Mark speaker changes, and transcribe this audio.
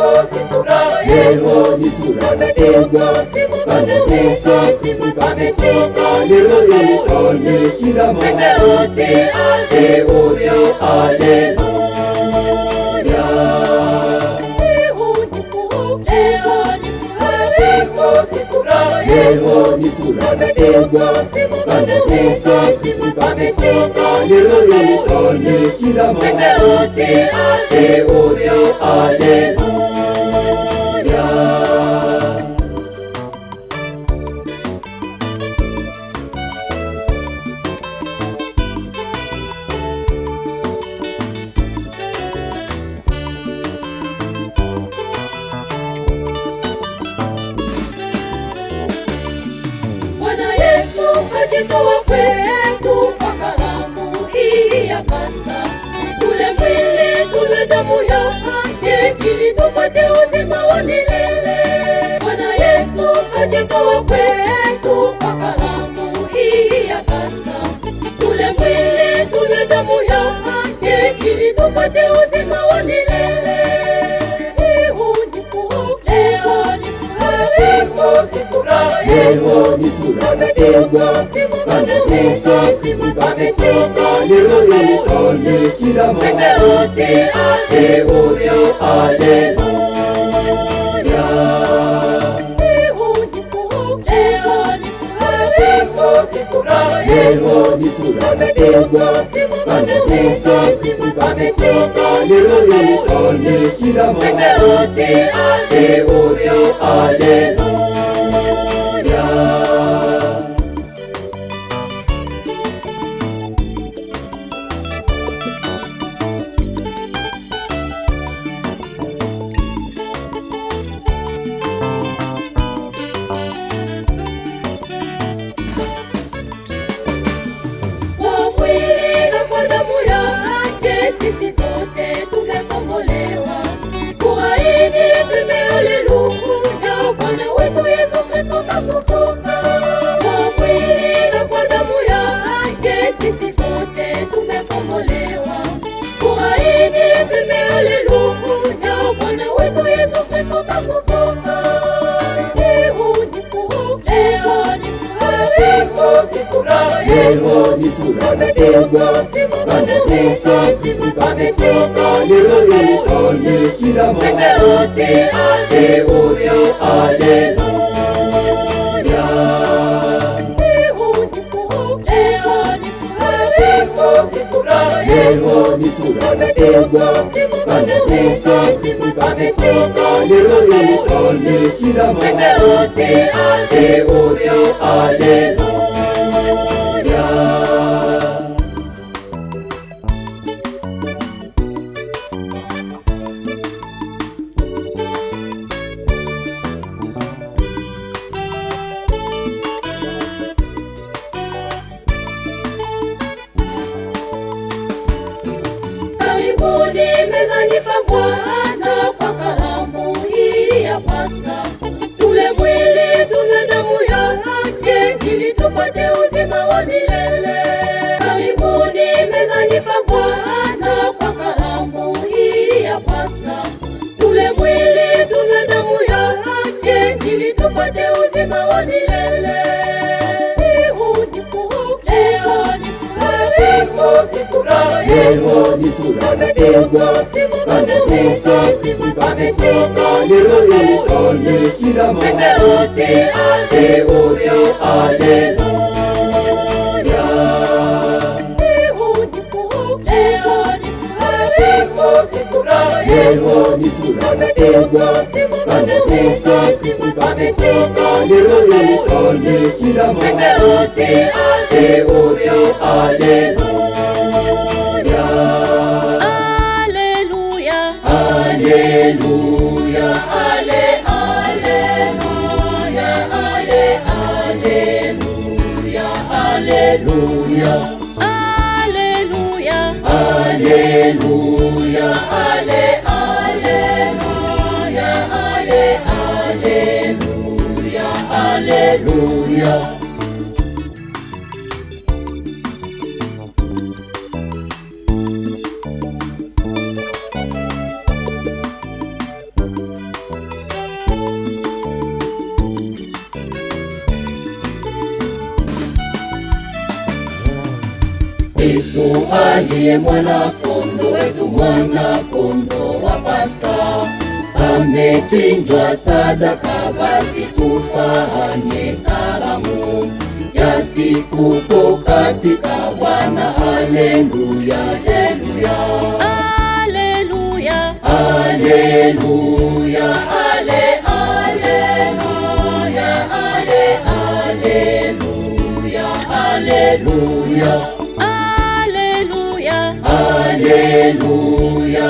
Speaker 1: Leo ni furaha tele, ameshinda, leo ameshinda mauti. Haleluya, haleluya. Leo ni furaha tele, ameshinda, leo ameshinda mauti. Haleluya, haleluya.
Speaker 2: Kajitoa kwetu kwa karamu hii ya Pasaka, tule mwili tule damu yake ili tupate uzima wa milele. Bwana Yesu kajitoa kwetu kwa karamu hii ya Pasaka, tule mwili tule damu yake ili tupate uzima wa milele. Leo ni furaha Yesu Kristo,
Speaker 1: Leo ni furaha tele, ameshinda, leo ameshinda mauti. Haleluya, haleluya. Leo ni furaha tele, ameshinda, leo ameshinda mauti. Haleluya, haleluya.
Speaker 2: Sisi sote tumekombolewa, furahini tume, haleluya. Bwana wetu Yesu Kristo kafufuka, kwa mwili na kwa damu yake sisi sote tumekombolewa, furahini tume, haleluya. Bwana wetu Yesu Kristo kafufuka. Leo ni furaha Yesu Kristo,
Speaker 1: Leo ni furaha tele, ameshinda, leo ameshinda mauti. Haleluya, haleluya. Leo ni furaha tele, ameshinda, leo ameshinda mauti. Haleluya, haleluya.
Speaker 2: Karibuni mezani pa Bwana kwa karamu hii ya Pasaka, tule mwili tule damu yake ili tupate uzima wa milele. Karibuni mezani pa Bwana kwa karamu hii ya Pasaka, tule mwili tule damu yake ili tupate uzima wa milele. Leo ni furaha Yesu Kristo,
Speaker 1: Leo ni furaha tele, ameshinda, leo ameshinda mauti. Haleluya, haleluya. Leo ni furaha tele, ameshinda, leo ameshinda mauti. Haleluya, haleluya. Haleluya, haleluya. Haleluya, haleluya. Kristo aliye mwana kondoo wetu, mwana kondoo wa Pasaka, amechinjwa sadaka, basi tufanye karamu ya sikukuu katika Bwana. Haleluya, haleluya,
Speaker 2: Haleluya,
Speaker 1: haleluya, ale, haleluya, ale, haleluya, haleluya,
Speaker 2: Haleluya,
Speaker 1: haleluya.